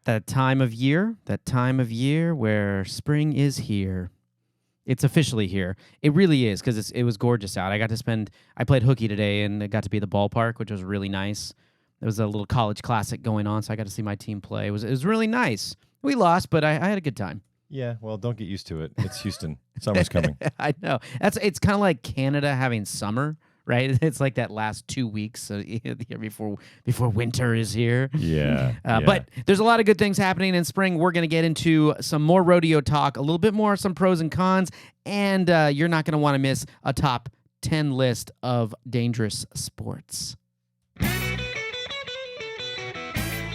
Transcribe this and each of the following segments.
That time of year where spring is here. It's officially here. It really is because it was gorgeous out. I played hooky today and it got to be at the ballpark, which was really nice. There was a little college classic going on, so I got to see my team play. It was really nice. We lost, but I had a good time. Yeah, well, don't get used to it. It's Houston. Summer's coming. I know. It's kind of like Canada having summer, right? It's like that last 2 weeks before winter is here. Yeah, But there's a lot of good things happening in spring. We're going to get into some more rodeo talk, a little bit more, some pros and cons, and you're not going to want to miss a top 10 list of dangerous sports.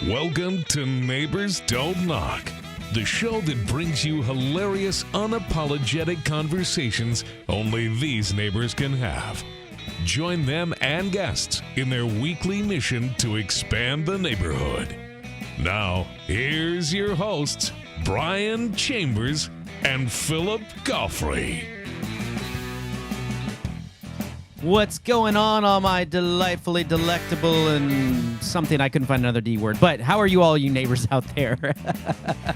Welcome to Neighbors Don't Knock, the show that brings you hilarious, unapologetic conversations only these neighbors can have. Join them and guests in their weekly mission to expand the neighborhood. Now, here's your hosts, Brian Chambers and Philip Goffrey. What's going on, all my delightfully delectable and something I couldn't find another D word. But how are you all, you neighbors out there?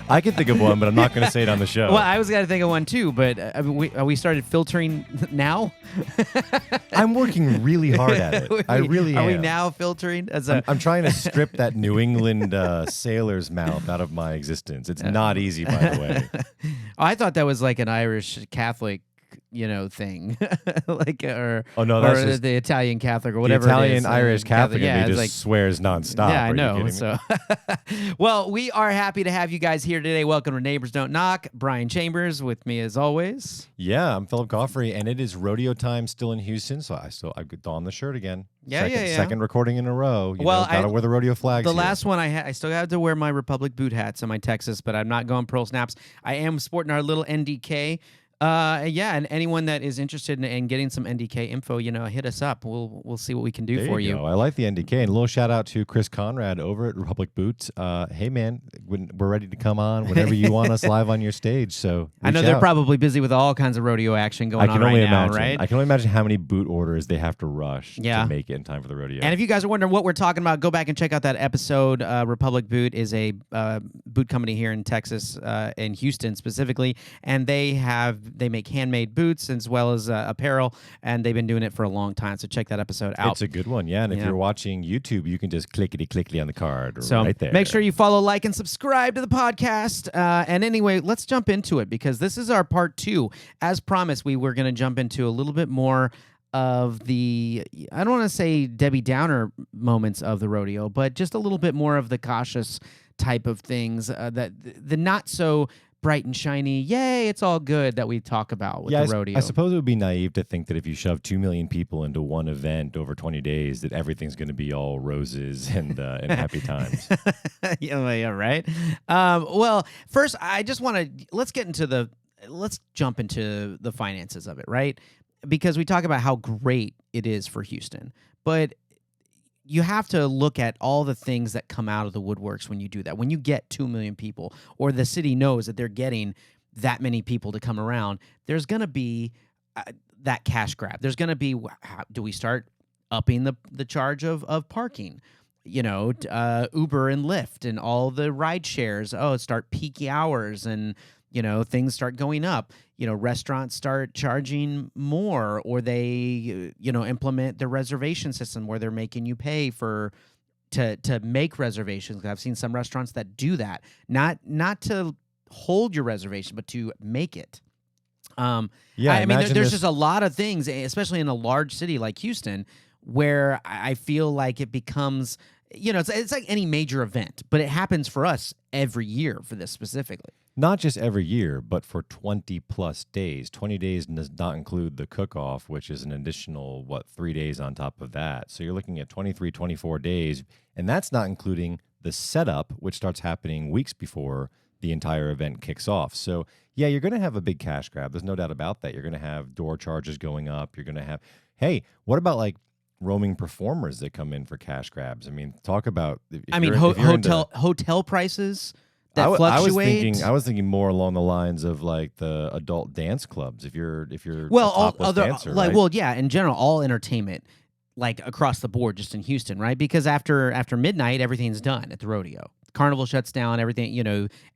I can think of one, but I'm not going to say it on the show. Well, I was going to think of one too, but we started filtering now? I'm working really hard at it. I really am. Are we now filtering? I'm trying to strip that New England sailor's mouth out of my existence. It's not easy, by the way. I thought that was like an Irish Catholic thing, or just the Italian Catholic or whatever. The Italian it is. Irish Catholic, yeah, and they just swears nonstop. Yeah, I Are know. you So, well, we are happy to have you guys here today. Welcome to Neighbors Don't Knock. Brian Chambers with me as always. Yeah, I'm Philip Goffrey, and it is rodeo time still in Houston. So I donned the shirt again. Second recording in a row. Gotta wear the rodeo flags. The last one I still have to wear my Republic boot hats and my Texas, but I'm not going Pearl Snaps. I am sporting our little NDK. And anyone that is interested in getting some NDK info, hit us up. We'll see what we can do for you. I like the NDK. And a little shout out to Chris Conrad over at Republic Boots. Hey man, we're ready to come on whenever you want us live on your stage. So I know they're probably busy with all kinds of rodeo action going on right now, right? I can only imagine how many boot orders they have to rush to make it in time for the rodeo. And if you guys are wondering what we're talking about, go back and check out that episode. Republic Boot is a boot company here in Texas, in Houston specifically, and they make handmade boots as well as apparel, and they've been doing it for a long time. So check that episode out. It's a good one, yeah. And if you're watching YouTube, you can just clickety on the card right there. Make sure you follow, like, and subscribe to the podcast. And anyway, let's jump into it because this is our part 2. As promised, we were going to jump into a little bit more of the, I don't want to say Debbie Downer moments of the rodeo, but just a little bit more of the cautious type of things, that the not so bright and shiny, yay, it's all good that we talk about with the rodeo. I suppose it would be naive to think that if you shove 2 million people into one event over 20 days, that everything's going to be all roses and happy times. yeah, right. Well, first, I just want to let's jump into the finances of it, right? Because we talk about how great it is for Houston, but you have to look at all the things that come out of the woodworks when you do that. When you get 2 million people, or the city knows that they're getting that many people to come around, there's going to be that cash grab. There's going to be, do we start upping the charge of parking? Uber and Lyft and all the ride shares. Start peak hours and things start going up. Restaurants start charging more, or they, implement the reservation system where they're making you pay to make reservations. I've seen some restaurants that do that, not to hold your reservation, but to make it. I mean, there's just a lot of things, especially in a large city like Houston, where I feel like it becomes, it's like any major event, but it happens for us every year for this specifically. Not just every year, but for 20 plus days. 20 days does not include the cook-off, which is an additional, 3 days on top of that. So you're looking at 23, 24 days, and that's not including the setup, which starts happening weeks before the entire event kicks off. So, yeah, you're going to have a big cash grab. There's no doubt about that. You're going to have door charges going up. You're going to have, hey, what about like roaming performers that come in for cash grabs? I mean, talk about... hotel prices... fluctuate. I was thinking more along the lines of like the adult dance clubs. If you're a topless dancer, right? in general, all entertainment like across the board just in Houston, right? Because after midnight, everything's done at the rodeo. Carnival shuts down, everything,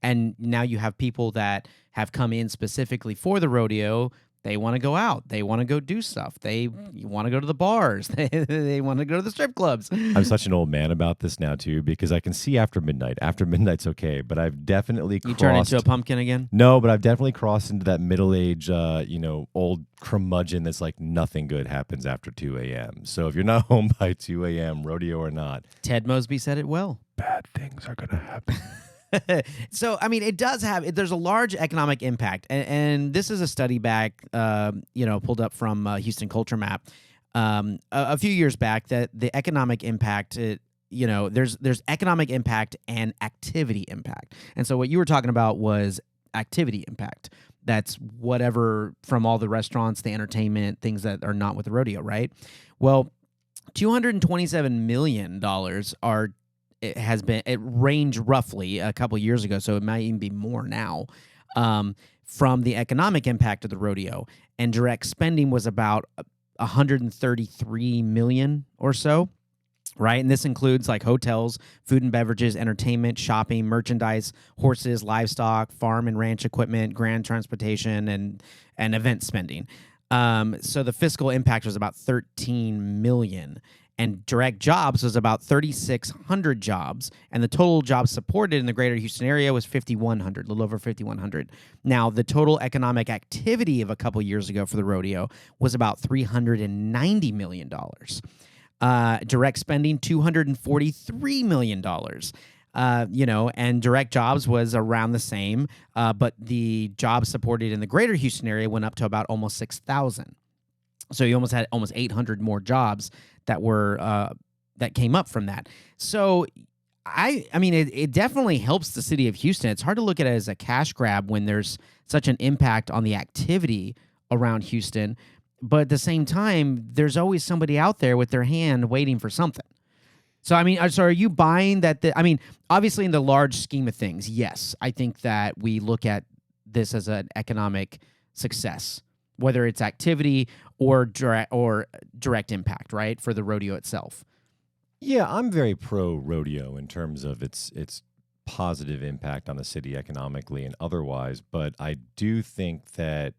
and now you have people that have come in specifically for the rodeo. They want to go out. They want to go do stuff. They want to go to the bars. They want to go to the strip clubs. I'm such an old man about this now, too, because I can see after midnight. After midnight's okay, but I've definitely You crossed... turn into a pumpkin again? No, but I've definitely crossed into that middle-age, old curmudgeon that's like nothing good happens after 2 a.m. So if you're not home by 2 a.m., rodeo or not... Ted Mosby said it well. Bad things are going to happen. So, I mean, it does have, there's a large economic impact. And this is a study back, pulled up from Houston Culture Map a few years back, that the economic impact, there's economic impact and activity impact. And so what you were talking about was activity impact. That's whatever from all the restaurants, the entertainment, things that are not with the rodeo, right? Well, $227 million it ranged roughly a couple years ago, so it might even be more now, from the economic impact of the rodeo. And direct spending was about $133 million or so, right? And this includes like hotels, food and beverages, entertainment, shopping, merchandise, horses, livestock, farm and ranch equipment, grand transportation, and event spending. So the fiscal impact was about $13 million. And direct jobs was about 3,600 jobs, and the total jobs supported in the greater Houston area was 5,100, a little over 5,100. Now, the total economic activity of a couple years ago for the rodeo was about $390 million. Direct spending, $243 million. And direct jobs was around the same, but the jobs supported in the greater Houston area went up to about almost 6,000. So you almost had 800 more jobs that were that came up from that. So I mean, it definitely helps the city of Houston. It's hard to look at it as a cash grab when there's such an impact on the activity around Houston. But at the same time, there's always somebody out there with their hand waiting for something. So, I mean, are you buying that? Obviously, in the large scheme of things, yes, I think that we look at this as an economic success, whether it's activity or direct impact, right, for the rodeo itself. Yeah, I'm very pro rodeo in terms of its positive impact on the city economically and otherwise, but I do think that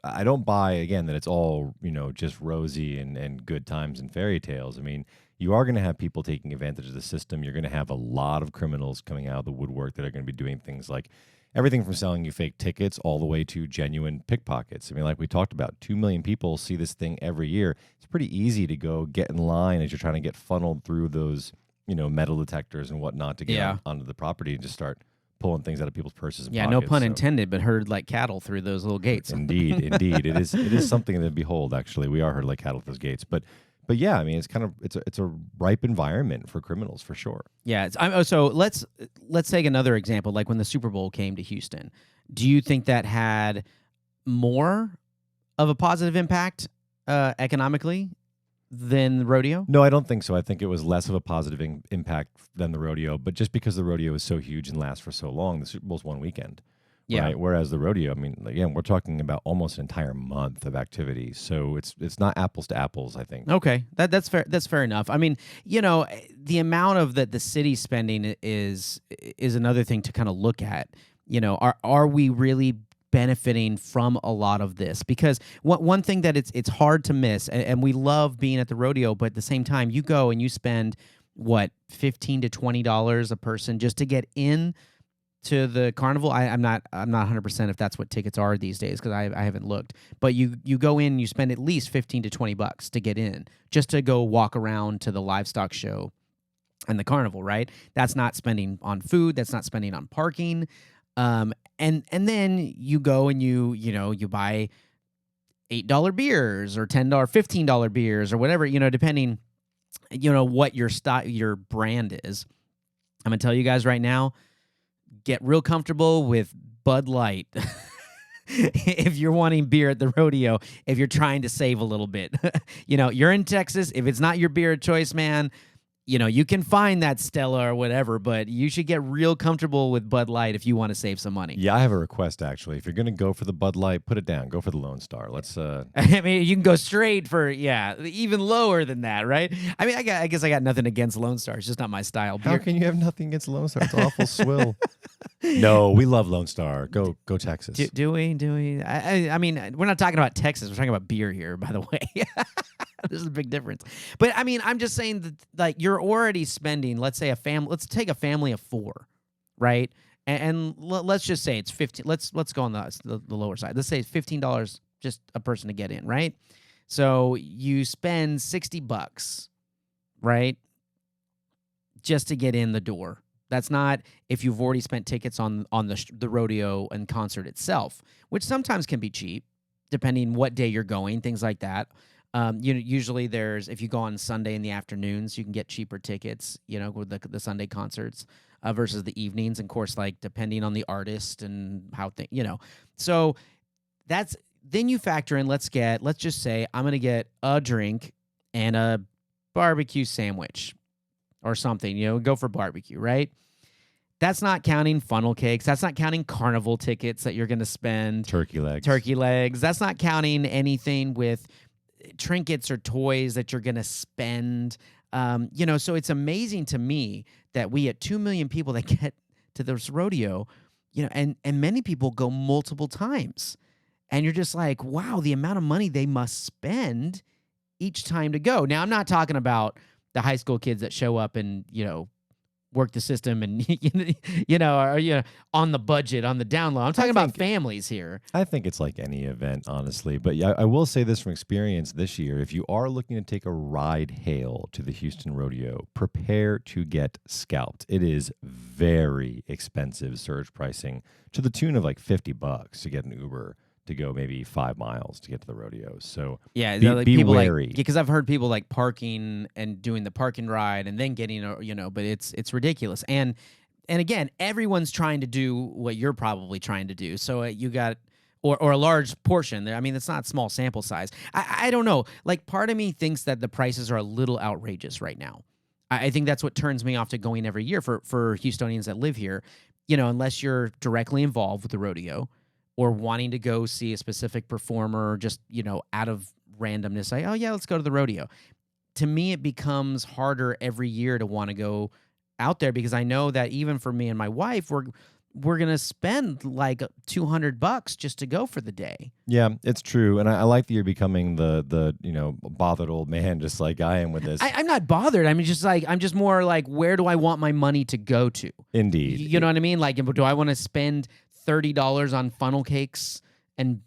I don't buy, again, that it's all, just rosy and good times and fairy tales. I mean, you are going to have people taking advantage of the system. You're going to have a lot of criminals coming out of the woodwork that are going to be doing things like everything from selling you fake tickets all the way to genuine pickpockets. I mean, like we talked about, 2 million people see this thing every year. It's pretty easy to go get in line as you're trying to get funneled through those, metal detectors and whatnot to get onto the property and just start pulling things out of people's purses and pockets. No pun intended, but herd like cattle through those little gates. Indeed. It is something to behold, actually. We are herd like cattle through those gates. But yeah, I mean, it's a ripe environment for criminals for sure. Yeah. So let's take another example, like when the Super Bowl came to Houston. Do you think that had more of a positive impact economically than the rodeo? No, I don't think so. I think it was less of a positive impact than the rodeo, but just because the rodeo is so huge and lasts for so long, the Super Bowl's one weekend. Yeah. Right? Whereas the rodeo, I mean, again, we're talking about almost an entire month of activity. So it's not apples to apples, I think. Okay. That's fair. That's fair enough. I mean, the amount of the city spending is another thing to kind of look at. Are we really benefiting from a lot of this? Because one thing that it's hard to miss, and we love being at the rodeo, but at the same time, you go and you spend $15 to $20 a person just to get in to the carnival. I'm not 100% if that's what tickets are these days, because I haven't looked. But you go in, you spend at least $15 to $20 to get in, just to go walk around to the livestock show and the carnival, right? That's not spending on food. That's not spending on parking. And then you go and you buy $8 beers or $10, $15 beers or whatever, depending, what your brand is. I'm gonna tell you guys right now, get real comfortable with Bud Light if you're wanting beer at the rodeo, if you're trying to save a little bit. You're in Texas. If it's not your beer of choice, man, you can find that Stella or whatever, but you should get real comfortable with Bud Light if you want to save some money. Yeah, I have a request actually. If you're gonna go for the Bud Light, put it down. Go for the Lone Star. Let's. I mean, you can go straight for even lower than that, right? I mean, I guess I got nothing against Lone Star. It's just not my style. How can you have nothing against Lone Star? It's awful swill. No, we love Lone Star. Go Texas. Do we? I mean, we're not talking about Texas. We're talking about beer here, by the way. There's a big difference. But I mean, I'm just saying that like you're already spending, let's say let's take a family of 4, right? And let's just say it's 15. Let's go on the lower side. Let's say it's $15 just a person to get in, right? So you spend $60, right? Just to get in the door. That's not if you've already spent tickets on the rodeo and concert itself, which sometimes can be cheap, depending what day you're going, things like that. Usually if you go on Sunday in the afternoons, you can get cheaper tickets, with the Sunday concerts versus the evenings. And of course, like depending on the artist and how so then you factor in, let's just say I'm going to get a drink and a barbecue sandwich or something, go for barbecue, right? That's not counting funnel cakes. That's not counting carnival tickets that you're going to spend. Turkey legs. That's not counting anything with trinkets or toys that you're going to spend. So it's amazing to me that we had 2 million people that get to this rodeo, and many people go multiple times. And you're just like, wow, the amount of money they must spend each time to go. Now, I'm not talking about the high school kids that show up and, work the system and, are on the budget, on the down low. I'm talking about families here. I think it's like any event, honestly. But yeah, I will say this from experience this year. If you are looking to take a ride hail to the Houston Rodeo, prepare to get scalped. It is very expensive surge pricing to the tune of like $50 to get an Uber to go maybe 5 miles to get to the rodeo. So yeah, be wary. Because I've heard people like parking and doing the parking ride and then getting, but it's ridiculous. And again, everyone's trying to do what you're probably trying to do. So you got, or a large portion there. I mean, it's not small sample size. I don't know. Like part of me thinks that the prices are a little outrageous right now. I think that's what turns me off to going every year for Houstonians that live here, unless you're directly involved with the rodeo, or wanting to go see a specific performer, just, out of randomness, say, oh, yeah, let's go to the rodeo. To me, it becomes harder every year to want to go out there because I know that even for me and my wife, we're going to spend like $200 just to go for the day. Yeah, it's true. And I like that you're becoming the bothered old man, just like I am with this. I'm not bothered. I'm just more like, where do I want my money to go to? Indeed. You know what I mean? Like, do I want to spend $30 on funnel cakes and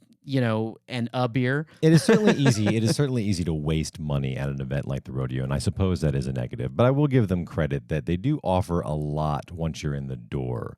and a beer? It is certainly easy. It is certainly easy to waste money at an event like the rodeo, and I suppose that is a negative. But I will give them credit that they do offer a lot once you're in the door,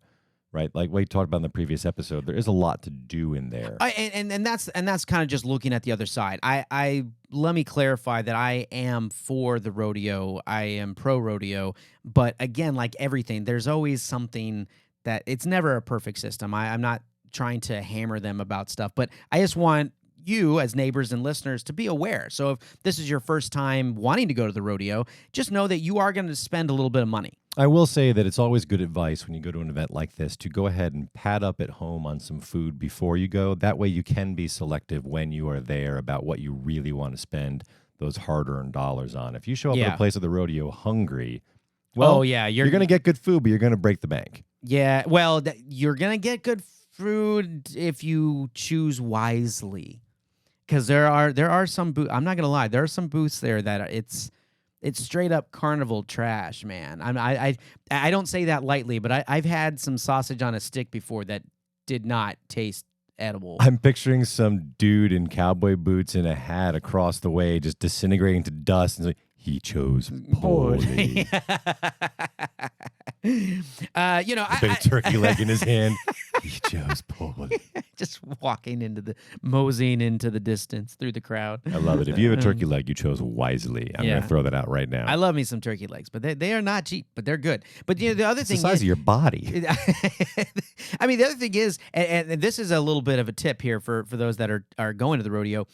right? Like we talked about in the previous episode, there is a lot to do in there. And that's kind of just looking at the other side. I let me clarify that I am for the rodeo. I am pro rodeo, but again, like everything, there's always something that it's never a perfect system. I'm not trying to hammer them about stuff, but I just want you as neighbors and listeners to be aware. So if this is your first time wanting to go to the rodeo, just know that you are going to spend a little bit of money. I will say that it's always good advice when you go to an event like this to go ahead and pad up at home on some food before you go. That way you can be selective when you are there about what you really want to spend those hard-earned dollars on. If you show up at a place at the rodeo hungry, well, you're going to get good food, but you're going to break the bank. Yeah, well, you're going to get good food if you choose wisely. Because there are some booths, I'm not going to lie, there are some booths there that it's straight up carnival trash, man. I don't say that lightly, but I've had some sausage on a stick before that did not taste edible. I'm picturing some dude in cowboy boots and a hat across the way just disintegrating to dust and like, he chose poorly. A big turkey leg in his hand. He chose poorly. Just moseying into the distance through the crowd. I love it. If you have a turkey leg, you chose wisely. I'm going to throw that out right now. I love me some turkey legs, but they are not cheap, but they're good. But the other thing is the size of your body. I mean, the other thing is, and this is a little bit of a tip here for those that are going to the rodeo.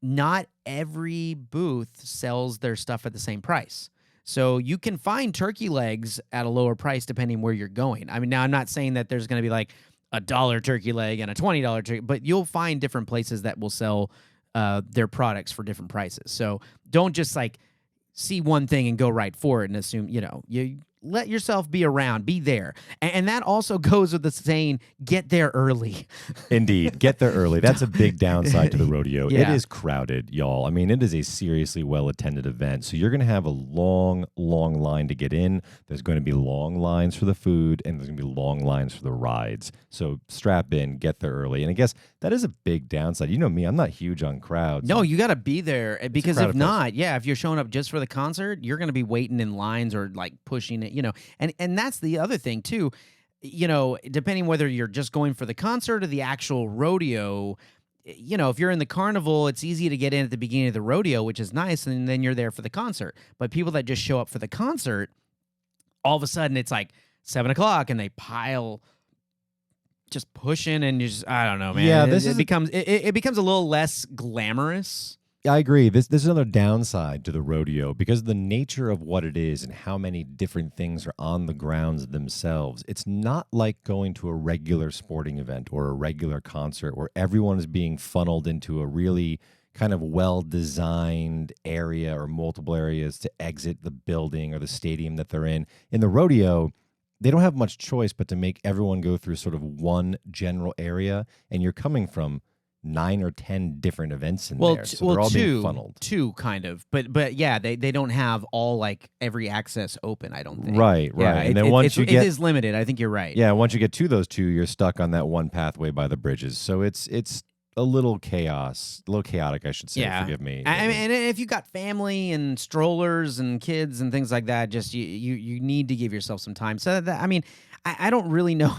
Not every booth sells their stuff at the same price. So you can find turkey legs at a lower price depending where you're going. I mean, now I'm not saying that there's going to be like $1 turkey leg and a $20 turkey, but you'll find different places that will sell their products for different prices. So don't just like see one thing and go right for it and assume, you let yourself be around, be there. And that also goes with the saying, get there early. Indeed. Get there early. That's a big downside to the rodeo. Yeah. It is crowded, y'all. I mean, it is a seriously well-attended event. So you're going to have a long, long line to get in. There's going to be long lines for the food, and there's going to be long lines for the rides. So strap in, get there early. And I guess that is a big downside. You know me, I'm not huge on crowds. No, you got to be there because if crowded not, if you're showing up just for the concert, you're going to be waiting in lines or like pushing it, and that's the other thing too, depending whether you're just going for the concert or the actual rodeo, if you're in the carnival, it's easy to get in at the beginning of the rodeo, which is nice. And then you're there for the concert. But people that just show up for the concert, all of a sudden it's like 7:00 and they pile just pushing and I don't know, man. Yeah, it becomes a little less glamorous. I agree. This is another downside to the rodeo because of the nature of what it is and how many different things are on the grounds themselves. It's not like going to a regular sporting event or a regular concert where everyone is being funneled into a really kind of well-designed area or multiple areas to exit the building or the stadium that they're in. In the rodeo, they don't have much choice but to make everyone go through sort of one general area, and you're coming from 9 or 10 different events in there. So they're all being funneled. Two kind of. But yeah, they don't have all like every access open, I don't think. Right. Yeah, And then once you get it is limited. I think you're right. Yeah, once you get to those two, you're stuck on that one pathway by the bridges. So it's a little chaotic, I should say. Yeah. Forgive me. I mean, and if you got family and strollers and kids and things like that, just you need to give yourself some time. So that, I mean, I don't really know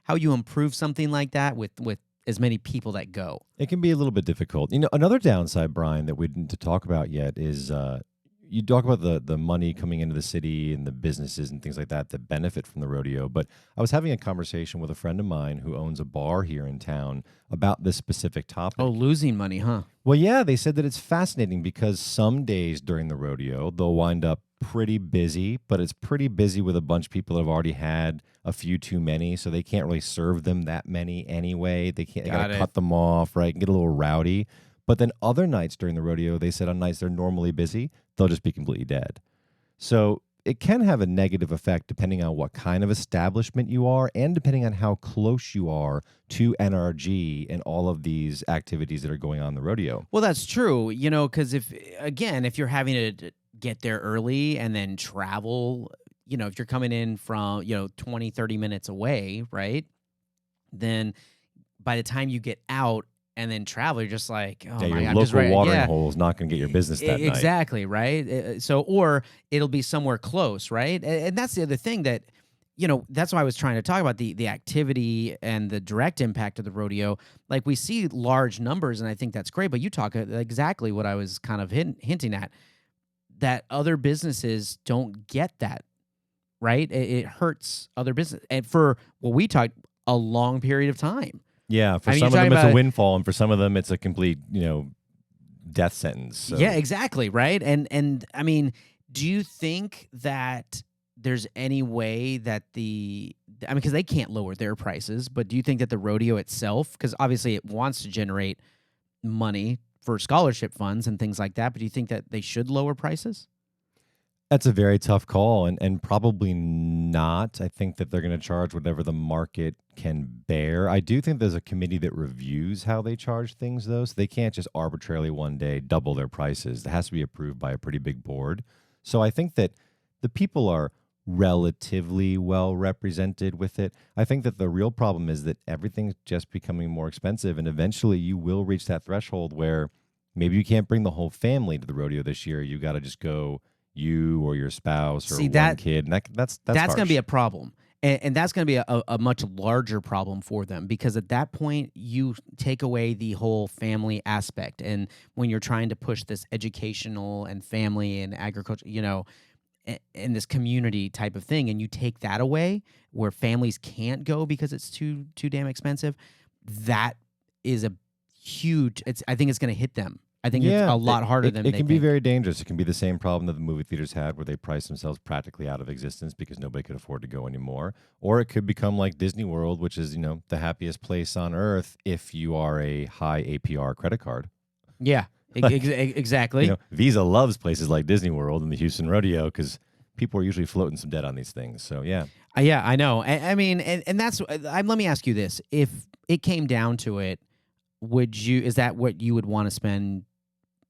how you improve something like that with as many people that go. It can be a little bit difficult. Another downside, Brian, that we didn't talk about yet is you talk about the money coming into the city and the businesses and things like that benefit from the rodeo. But I was having a conversation with a friend of mine who owns a bar here in town about this specific topic. Oh, losing money, huh? Well, yeah, they said that it's fascinating because some days during the rodeo, they'll wind up pretty busy, but it's pretty busy with a bunch of people that have already had a few too many, so they can't really serve them that many anyway. They gotta cut them off, right, and get a little rowdy. But then other nights during the rodeo, they said on nights they're normally busy, they'll just be completely dead. So it can have a negative effect depending on what kind of establishment you are and depending on how close you are to NRG and all of these activities that are going on in the rodeo. Well, that's true, because if you're having to get there early and then travel, if you're coming in from, 20, 30 minutes away, right? Then by the time you get out and then travel, you're just like, oh yeah, my your God, local watering hole is not going to get your business that night. Exactly, right? So, or it'll be somewhere close, right? And that's the other thing that, that's why I was trying to talk about the activity and the direct impact of the rodeo. Like we see large numbers, and I think that's great, but you talk exactly what I was kind of hinting at, that other businesses don't get that, right? It hurts other business. And for what we talked, a long period of time. Yeah, for some of them it's a windfall, and for some of them it's a complete, death sentence. So. Yeah, exactly, right? And I mean, do you think that there's any way that because they can't lower their prices, but do you think that the rodeo itself, because obviously it wants to generate money for scholarship funds and things like that, but do you think that they should lower prices? That's a very tough call, and probably not. I think that they're going to charge whatever the market can bear. I do think there's a committee that reviews how they charge things, though, so they can't just arbitrarily one day double their prices. It has to be approved by a pretty big board. So I think that the people are relatively well represented with it. I think that the real problem is that everything's just becoming more expensive, and eventually you will reach that threshold where maybe you can't bring the whole family to the rodeo this year. You got to just go you or your spouse or one kid. And that's going to be a problem. And that's going to be a much larger problem for them, because at that point you take away the whole family aspect. And when you're trying to push this educational and family and agriculture, in this community type of thing, and you take that away where families can't go because it's too damn expensive, that is a huge, I think it's going to hit them I think it's a lot harder than it they can be think. very dangerous. It can be the same problem that the movie theaters had where they priced themselves practically out of existence because nobody could afford to go anymore. Or it could become like Disney World, which is, the happiest place on earth if you are a high APR credit card. Yeah, exactly. Visa loves places like Disney World and the Houston Rodeo because people are usually floating some debt on these things. So, yeah. Yeah, I know. I mean, and that's. Let me ask you this: if it came down to it, is that what you would want to spend?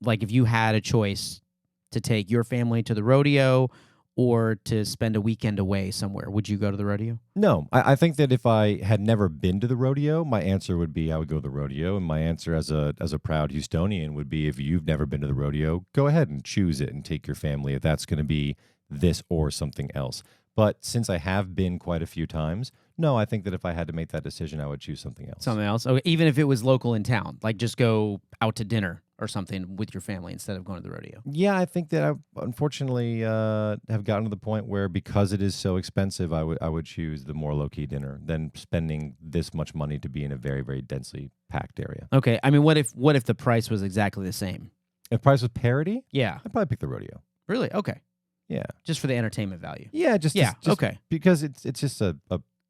Like, if you had a choice to take your family to the rodeo or to spend a weekend away somewhere, would you go to the rodeo? No, I think that if I had never been to the rodeo, my answer would be I would go to the rodeo. And my answer as a proud Houstonian would be if you've never been to the rodeo, go ahead and choose it and take your family if that's going to be this or something else. But since I have been quite a few times, no, I think that if I had to make that decision, I would choose something else. Something else? Okay, even if it was local in town, like just go out to dinner or something with your family instead of going to the rodeo. Yeah, I think that I unfortunately have gotten to the point where because it is so expensive, I would choose the more low-key dinner than spending this much money to be in a very, very densely packed area. Okay, I mean, what if the price was exactly the same? If price was parity, Yeah. I'd probably pick the rodeo. Really? Okay. Yeah. Just for the entertainment value. Yeah, just okay. Because it's just a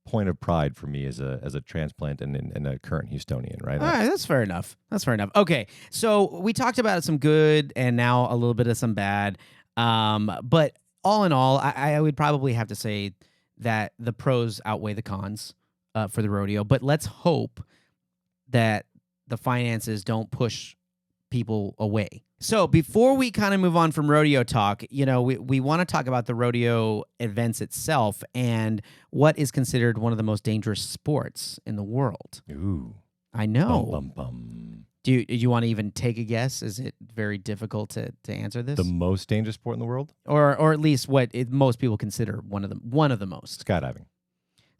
point of pride for me as a transplant and a current Houstonian, right? All right, that's fair enough. Okay, so we talked about some good and now a little bit of some bad. But all in all, I would probably have to say that the pros outweigh the cons for the rodeo. But let's hope that the finances don't push people away. So before we kind of move on from rodeo talk, we want to talk about the rodeo events itself and what is considered one of the most dangerous sports in the world. Ooh. I know. Bum, bum, bum. Do you want to even take a guess? Is it very difficult to answer this? The most dangerous sport in the world? Or at least what most people consider one of the most. Skydiving.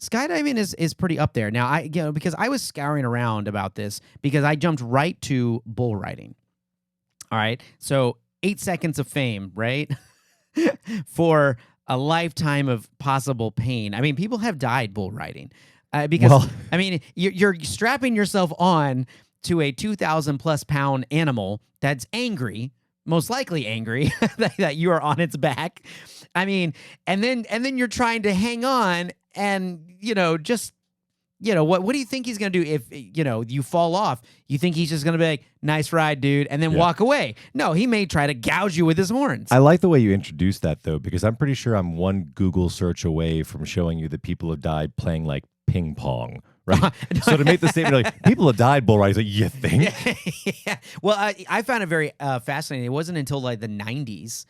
Skydiving is pretty up there. Now, because I was scouring around about this because I jumped right to bull riding. All right. So 8 seconds of fame, right? For a lifetime of possible pain. I mean, people have died bull riding because, you're strapping yourself on to a 2,000+ pound animal that's angry, most likely angry that you are on its back. I mean, and then you're trying to hang on and, what do you think he's going to do if, you fall off? You think he's just going to be like, nice ride, dude, and then walk away? No, he may try to gouge you with his horns. I like the way you introduced that, though, because I'm pretty sure I'm one Google search away from showing you that people have died playing, like, ping pong, right? So to make the statement, like, people have died bull riding, like, you think? Yeah. Well, I found it very fascinating. It wasn't until, like, the 90s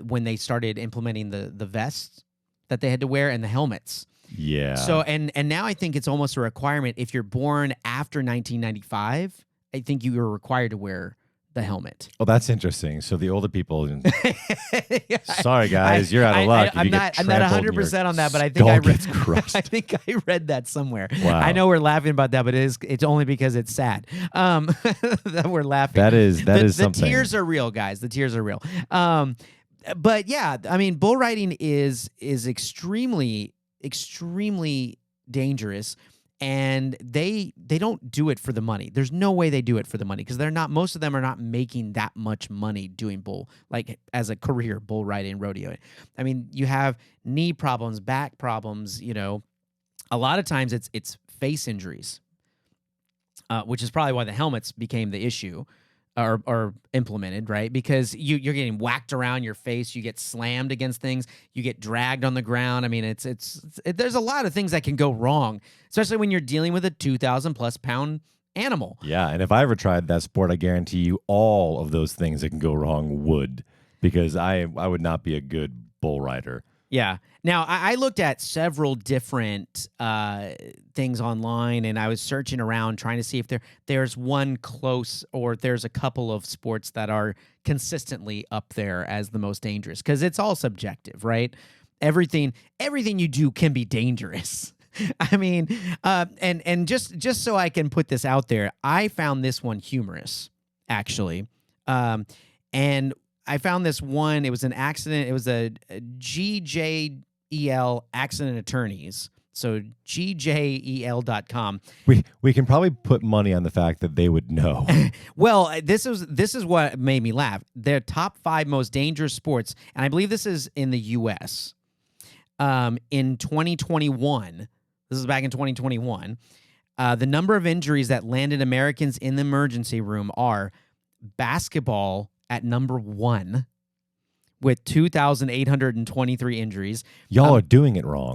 when they started implementing the vests that they had to wear and the helmets. Yeah. So and now I think it's almost a requirement if you're born after 1995. I think you are required to wear the helmet. Oh, that's interesting. So the older people. Sorry, guys, you're out of luck. I'm not 100% on that, but I think crushed. I think I read that somewhere. Wow. I know we're laughing about that, but it's only because it's sad that we're laughing. That is something. The tears are real, guys. The tears are real. But yeah, I mean, bull riding is extremely dangerous, and they don't do it for the money. There's no way they do it for the money because most of them are not making that much money doing bull, like as a career, bull riding, rodeo. I mean, you have knee problems, back problems, a lot of times it's face injuries, which is probably why the helmets became the issue. Are implemented, right? Because you're getting whacked around your face, you get slammed against things, you get dragged on the ground. I mean, there's a lot of things that can go wrong, especially when you're dealing with a 2,000+ pound animal. Yeah, and if I ever tried that sport, I guarantee you all of those things that can go wrong would, because I would not be a good bull rider. Yeah. Now, I looked at several different things online, and I was searching around trying to see if there's one close or there's a couple of sports that are consistently up there as the most dangerous, because it's all subjective, right? Everything you do can be dangerous. I mean, and just so I can put this out there, I found this one humorous, actually. And I found this one. It was an accident. It was a GJEL Accident Attorneys. So gjel.com. We can probably put money on the fact that they would know. Well, this is what made me laugh. Their top 5 most dangerous sports, and I believe this is in the U.S. In 2021. This is back in 2021. The number of injuries that landed Americans in the emergency room are basketball at number 1 with 2,823 injuries. Y'all are doing it wrong.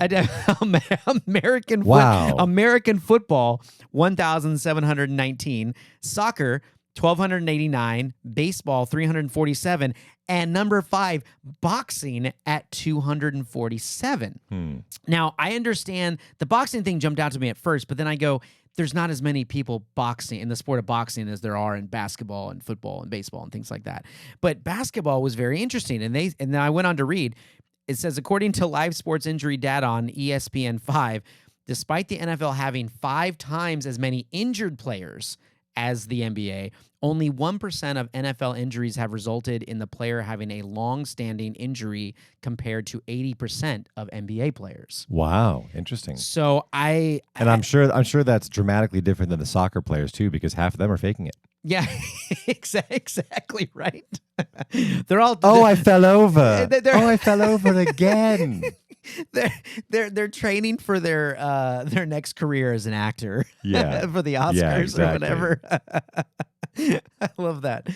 American football, 1,719. Soccer, 1,289. Baseball, 347. And number 5, boxing at 247. Now, I understand the boxing thing jumped out to me at first, but then I go, there's not as many people boxing in the sport of boxing as there are in basketball and football and baseball and things like that. But basketball was very interesting. And then I went on to read, it says, according to live sports injury data on ESPN5, despite the NFL having 5 times as many injured players as the NBA, only 1% of NFL injuries have resulted in the player having a long-standing injury compared to 80% of NBA players. Wow, interesting. So I'm sure that's dramatically different than the soccer players too, because half of them are faking it. Yeah, exactly right. They're all. I fell over. I fell over again. They're training for their next career as an actor. Yeah, for the Oscars or whatever. I love that.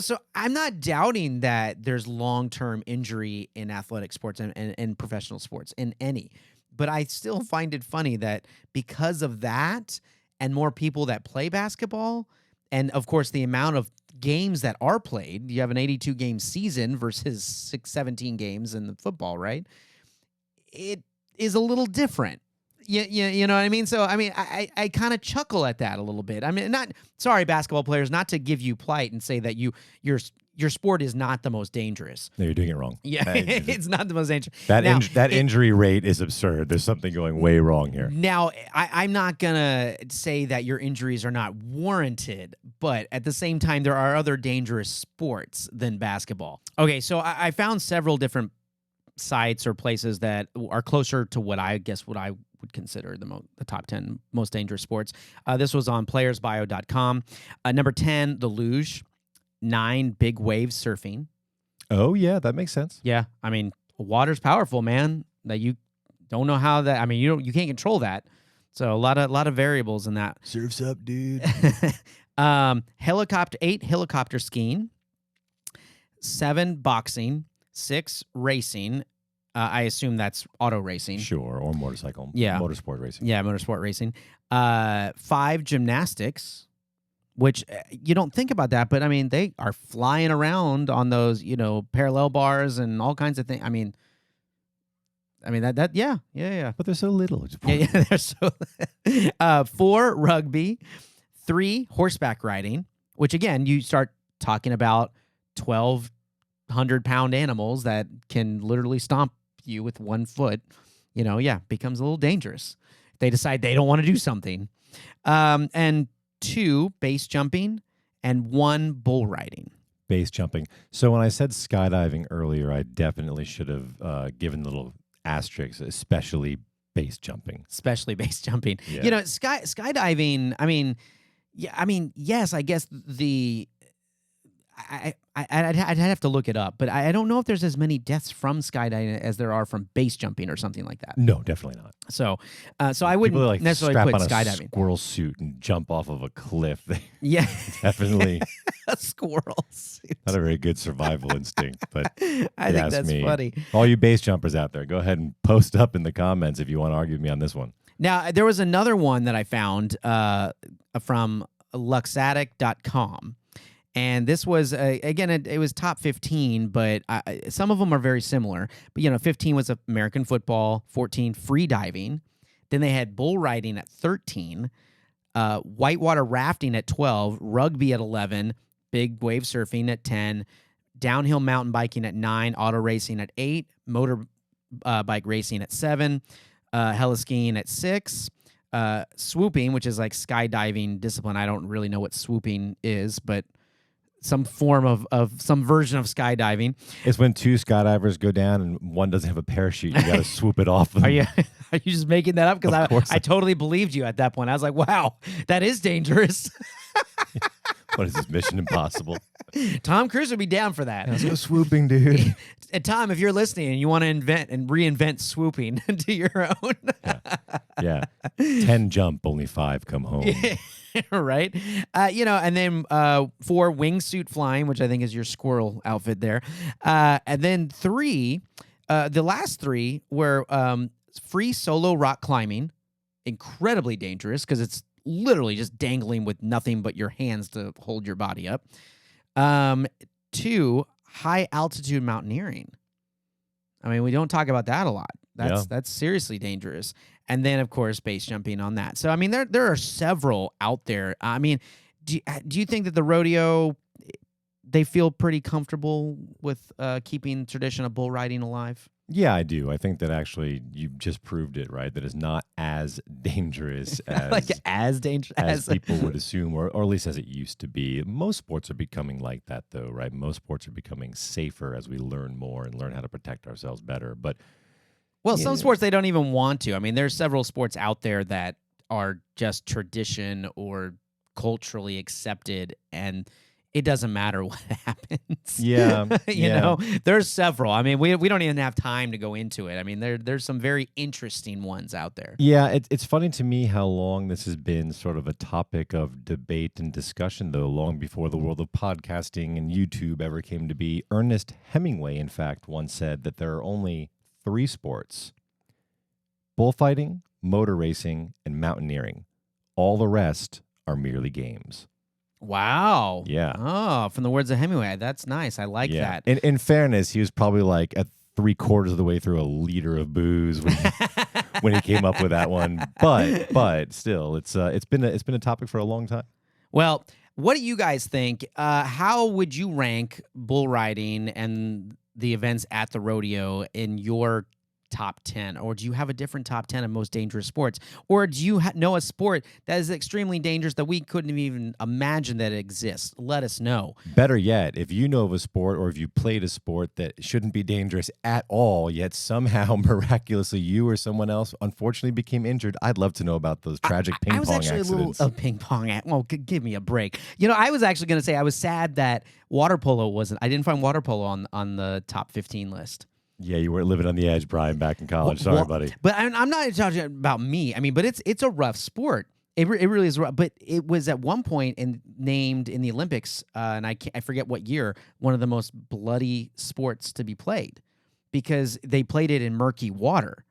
So I'm not doubting that there's long-term injury in athletic sports and professional sports in any, but I still find it funny that because of that and more people that play basketball, and of course the amount of games that are played, you have an 82-game season versus 17 games in the football, right? It is a little different. You know what I mean? So, I mean, I kind of chuckle at that a little bit. I mean, sorry, basketball players, not to give you plight and say that your sport is not the most dangerous. No, you're doing it wrong. Yeah, it's not the most dangerous. That injury rate is absurd. There's something going way wrong here. Now, I'm not going to say that your injuries are not warranted, but at the same time, there are other dangerous sports than basketball. Okay, so I found several different sites or places that are closer to what I would consider the top 10 most dangerous sports. This was on playersbio.com. Number 10, the luge. 9, big wave surfing. Oh, yeah, that makes sense. Yeah, I mean, water's powerful, man. That you don't know how that. I mean, you can't control that. So a lot of variables in that. Surf's up, dude. 8, helicopter skiing. 7, boxing. 6, racing. I assume that's auto racing. Sure, or motorcycle. Yeah. Motorsport racing. Yeah, motorsport racing. 5, gymnastics, which you don't think about that, but I mean, they are flying around on those, parallel bars and all kinds of things. I mean that yeah. But they're so little. Yeah, they're so. 4, rugby. 3, horseback riding, which again, you start talking about 1,200-pound animals that can literally stomp you with 1 foot. Becomes a little dangerous. They decide they don't want to do something. And 2, base jumping, and 1, bull riding. Base jumping. So when I said skydiving earlier, I definitely should have given the little asterisks, especially base jumping. Especially base jumping. Yeah. Skydiving, yes, I guess I'd have to look it up, but I don't know if there's as many deaths from skydiving as there are from base jumping or something like that. No, definitely not. So I wouldn't necessarily put strap on skydiving. A squirrel suit and jump off of a cliff. Yeah, definitely. A squirrel suit. Not a very good survival instinct, but I think that's funny. All you base jumpers out there, go ahead and post up in the comments if you want to argue with me on this one. Now, there was another one that I found from luxaddict.com. And this was, again, it was top 15, but some of them are very similar. But, 15 was American football, 14, free diving. Then they had bull riding at 13, whitewater rafting at 12, rugby at 11, big wave surfing at 10, downhill mountain biking at 9, auto racing at 8, motor bike racing at 7, heliskiing at 6, swooping, which is like skydiving discipline. I don't really know what swooping is, but some form of some version of skydiving. It's when 2 skydivers go down and one doesn't have a parachute. You got to swoop it off them. Are you just making that up? Of Because course I totally believed you at that point. I was like, wow, that is dangerous. What is this, Mission Impossible? Tom Cruise would be down for that. Let's go swooping, dude. And Tom, if you're listening and you want to invent and reinvent swooping to your own. Yeah. 10 jump, only 5 come home. Right? And then 4, wingsuit flying, which I think is your squirrel outfit there. And then 3, the last 3 were free solo rock climbing, incredibly dangerous because it's literally just dangling with nothing but your hands to hold your body up. 2, high altitude mountaineering. I mean, we don't talk about that a lot. That's seriously dangerous. And then, of course, base jumping on that. So, I mean, there are several out there. I mean, do you think that the rodeo, they feel pretty comfortable with keeping tradition of bull riding alive? Yeah, I do. I think that actually you just proved it, right? That it's not as dangerous as like as dangerous as people would assume, or at least as it used to be. Most sports are becoming like that, though, right? Most sports are becoming safer as we learn more and learn how to protect ourselves better. But some sports they don't even want to. I mean, there's several sports out there that are just tradition or culturally accepted, and it doesn't matter what happens. Yeah. you know, there's several. I mean, we don't even have time to go into it. I mean, there's some very interesting ones out there. Yeah, it's funny to me how long this has been sort of a topic of debate and discussion, though, long before the world of podcasting and YouTube ever came to be. Ernest Hemingway, in fact, once said that there are only 3 sports: bullfighting, motor racing, and mountaineering. All the rest are merely games. Wow. Yeah. Oh, from the words of Hemingway. That's nice. I like that. In fairness, he was probably like at 3/4 of the way through a liter of booze when he came up with that one. But still, it's been a topic for a long time. Well, what do you guys think? How would you rank bull riding and the events at the rodeo in your top 10? Or do you have a different top 10 of most dangerous sports? Or do you know a sport that is extremely dangerous that we couldn't even imagine that it exists? Let us know. Better yet, if you know of a sport or if you played a sport that shouldn't be dangerous at all, yet somehow miraculously you or someone else unfortunately became injured, I'd love to know about those tragic ping pong accidents. I was actually a little ping pong. Well, give me a break. You know, I was actually going to say I was sad that water polo wasn't. I didn't find water polo on the top 15 list. Yeah, you weren't living on the edge, Brian, back in college. Sorry, buddy. But I'm not talking about me. I mean, but it's a rough sport. It really is rough. But it was at one point named in the Olympics, and I forget what year, one of the most bloody sports to be played because they played it in murky water,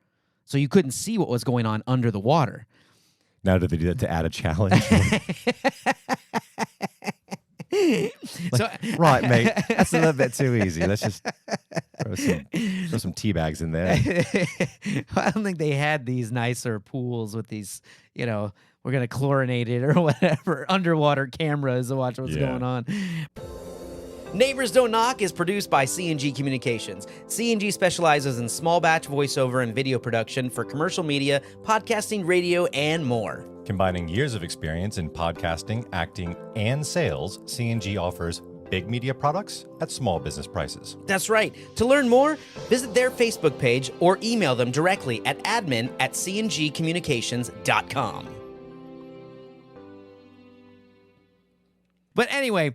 so you couldn't see what was going on under the water. Now, did they do that to add a challenge? Right, mate. That's a little bit too easy. Let's just throw some tea bags in there. I don't think they had these nicer pools with these, we're going to chlorinate it or whatever, underwater cameras to watch what's going on. Neighbors Don't Knock is produced by C&G Communications. C&G specializes in small batch voiceover and video production for commercial media, podcasting, radio, and more. Combining years of experience in podcasting, acting, and sales, C&G offers big media products at small business prices. That's right. To learn more, visit their Facebook page or email them directly at admin@cngcommunications.com. But anyway,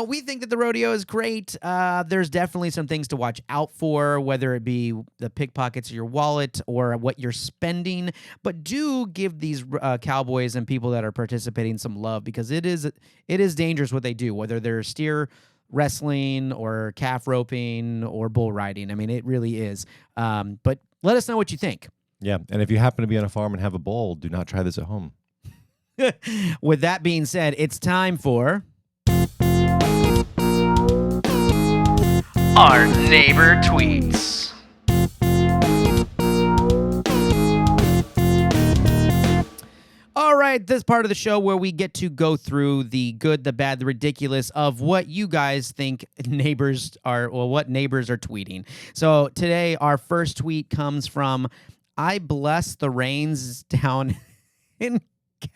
we think that the rodeo is great. There's definitely some things to watch out for, whether it be the pickpockets of your wallet or what you're spending. But do give these cowboys and people that are participating some love because it is dangerous what they do, whether they're steer wrestling or calf roping or bull riding. I mean, it really is. But let us know what you think. Yeah, and if you happen to be on a farm and have a bull, do not try this at home. With that being said, it's time for our neighbor tweets. All right, this part of the show where we get to go through the good, the bad, the ridiculous of what you guys think neighbors are, or what neighbors are tweeting. So today, our first tweet comes from I bless the rains down in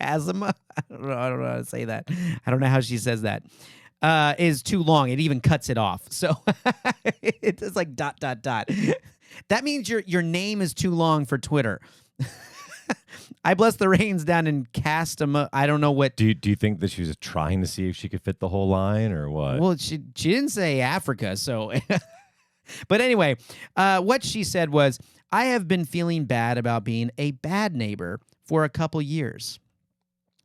Chasma. I don't know how to say that. I don't know how she says that. Is too long. It even cuts it off. So it's like ... That means your name is too long for Twitter. I bless the reins down in Castama. I don't know what. Do you think that she was trying to see if she could fit the whole line or what? Well, she didn't say Africa, so. But anyway, what she said was, I have been feeling bad about being a bad neighbor for a couple years.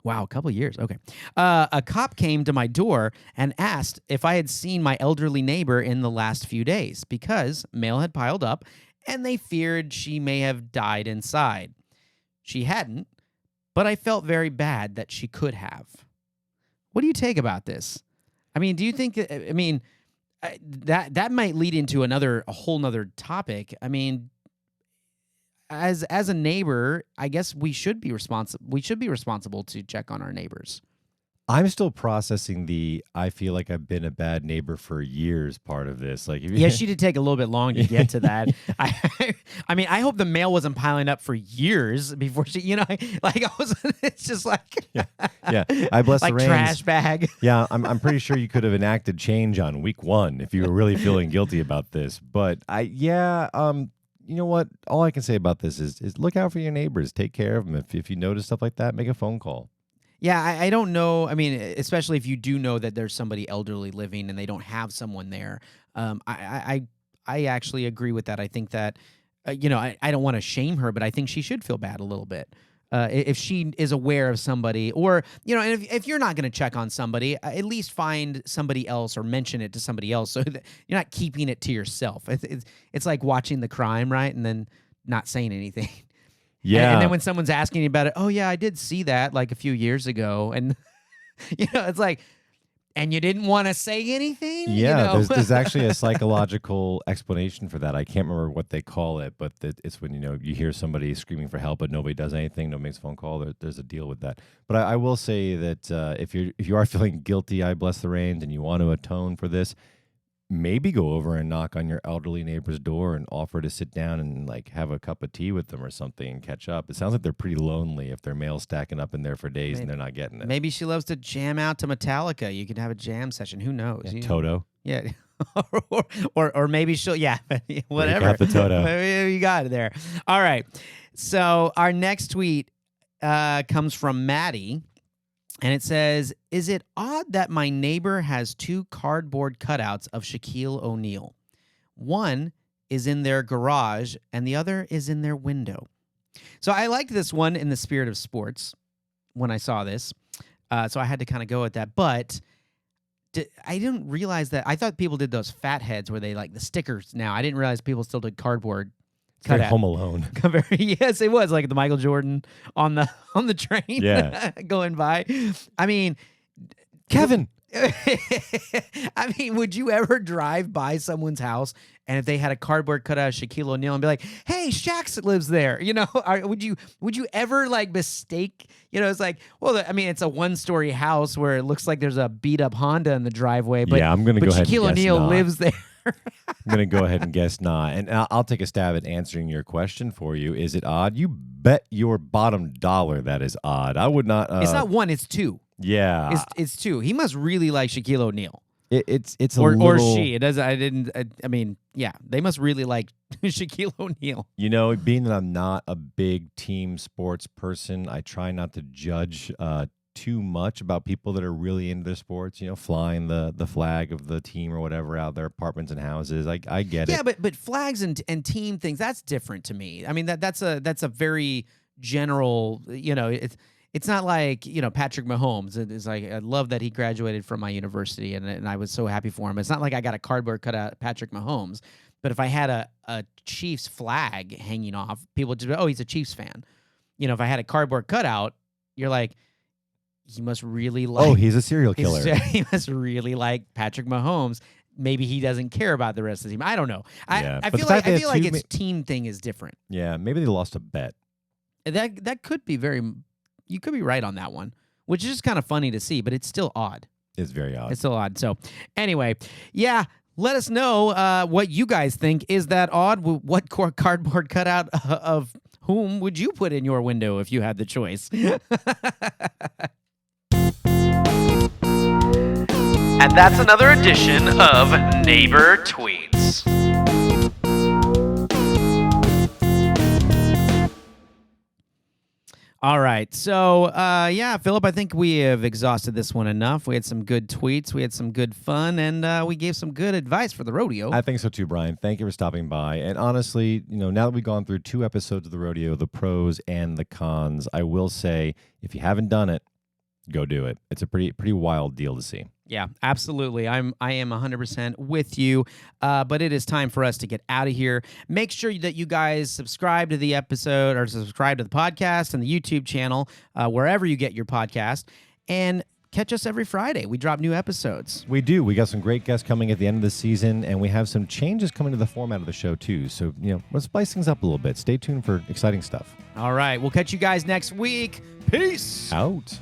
Wow, a couple years. Okay. A cop came to my door and asked if I had seen my elderly neighbor in the last few days because mail had piled up and they feared she may have died inside. She hadn't, but I felt very bad that she could have. What do you take about this? I mean, do you think, I mean, that might lead into a whole nother topic. I mean, as a neighbor, I guess we should be responsible to check on our neighbors. I'm still processing I feel like I've been a bad neighbor for years part of this. Like, Yeah, she did take a little bit long to get to that. I mean, I hope the mail wasn't piling up for years before she, it's just like, yeah, I bless like the reins. trash bag. Yeah, I'm pretty sure you could have enacted change on week 1 if you were really feeling guilty about this. But you know what? All I can say about this is look out for your neighbors. Take care of them. If you notice stuff like that, make a phone call. Yeah, I don't know. I mean, especially if you do know that there's somebody elderly living and they don't have someone there. I actually agree with that. I think that, I don't want to shame her, but I think she should feel bad a little bit. If she is aware of somebody, or, and if you're not going to check on somebody, at least find somebody else or mention it to somebody else so that you're not keeping it to yourself. It's like watching the crime, right? And then not saying anything. Yeah. And then when someone's asking you about it, oh, yeah, I did see that like a few years ago. And, it's like, and you didn't want to say anything? Yeah, there's actually a psychological explanation for that. I can't remember what they call it, but it's when, you hear somebody screaming for help, but nobody does anything, nobody makes a phone call. There's a deal with that. But I will say that if you are feeling guilty, I bless the reins, and you want to atone for this, maybe go over and knock on your elderly neighbor's door and offer to sit down and like have a cup of tea with them or something and catch up. It sounds like they're pretty lonely if their mail's stacking up in there for days and they're not getting it. Maybe she loves to jam out to Metallica. You could have a jam session. Who knows? Yeah, Toto. Yeah. or maybe she'll, whatever. Break out the Toto. Maybe you got it there. All right. So our next tweet comes from Maddie. And it says, is it odd that my neighbor has 2 cardboard cutouts of Shaquille O'Neal? One is in their garage and the other is in their window. So I liked this one in the spirit of sports when I saw this. So I had to kind of go with that. But I didn't realize that. I thought people did those fat heads where they like the stickers now. I didn't realize people still did cardboard. Very Home Alone. Yes, it was like the Michael Jordan on the train going by. I mean, Kevin. I mean, would you ever drive by someone's house and if they had a cardboard cutout of Shaquille O'Neal and be like, "Hey, Shaq lives there," would you ever like mistake? It's like, well, I mean, it's a 1-story house where it looks like there's a beat up Honda in the driveway, but I'm gonna go ahead. Shaquille O'Neal lives there. I'm going to go ahead and guess not. And I'll take a stab at answering your question for you. Is it odd? You bet your bottom dollar that is odd. I would not. It's not 1, it's 2. Yeah. It's 2. He must really like Shaquille O'Neal. It's a or little... Or she. It does. I mean, yeah, they must really like Shaquille O'Neal. Being that I'm not a big team sports person, I try not to judge too much about people that are really into their sports, flying the flag of the team or whatever out their apartments and houses. I get it. Yeah, but flags and team things, that's different to me. I mean, that's a very general, it's not like, Patrick Mahomes. It's like, I love that he graduated from my university and I was so happy for him. It's not like I got a cardboard cutout of Patrick Mahomes, but if I had a Chiefs flag hanging off, people would just be, oh, he's a Chiefs fan. If I had a cardboard cutout, you're like, he must really like... Oh, he's a serial killer. He must really like Patrick Mahomes. Maybe he doesn't care about the rest of the team. I don't know. I feel like its team thing is different. Yeah, maybe they lost a bet. That could be you could be right on that one, which is just kind of funny to see, but it's still odd. It's very odd. It's still odd. So anyway, yeah, let us know what you guys think. Is that odd? What cardboard cutout of whom would you put in your window if you had the choice? And that's another edition of Neighbor Tweets. All right. So, yeah, Philip, I think we have exhausted this one enough. We had some good tweets, we had some good fun, and we gave some good advice for the rodeo. I think so too, Brian. Thank you for stopping by. And honestly, now that we've gone through 2 episodes of the rodeo, the pros and the cons, I will say, if you haven't done it, go do it. It's a pretty wild deal to see. Yeah, absolutely. I am 100% with you. But it is time for us to get out of here. Make sure that you guys subscribe to the episode or subscribe to the podcast and the YouTube channel, wherever you get your podcast, and catch us every Friday. We drop new episodes. We do. We got some great guests coming at the end of the season, and we have some changes coming to the format of the show too. So, let's spice things up a little bit. Stay tuned for exciting stuff. All right. We'll catch you guys next week. Peace. Out.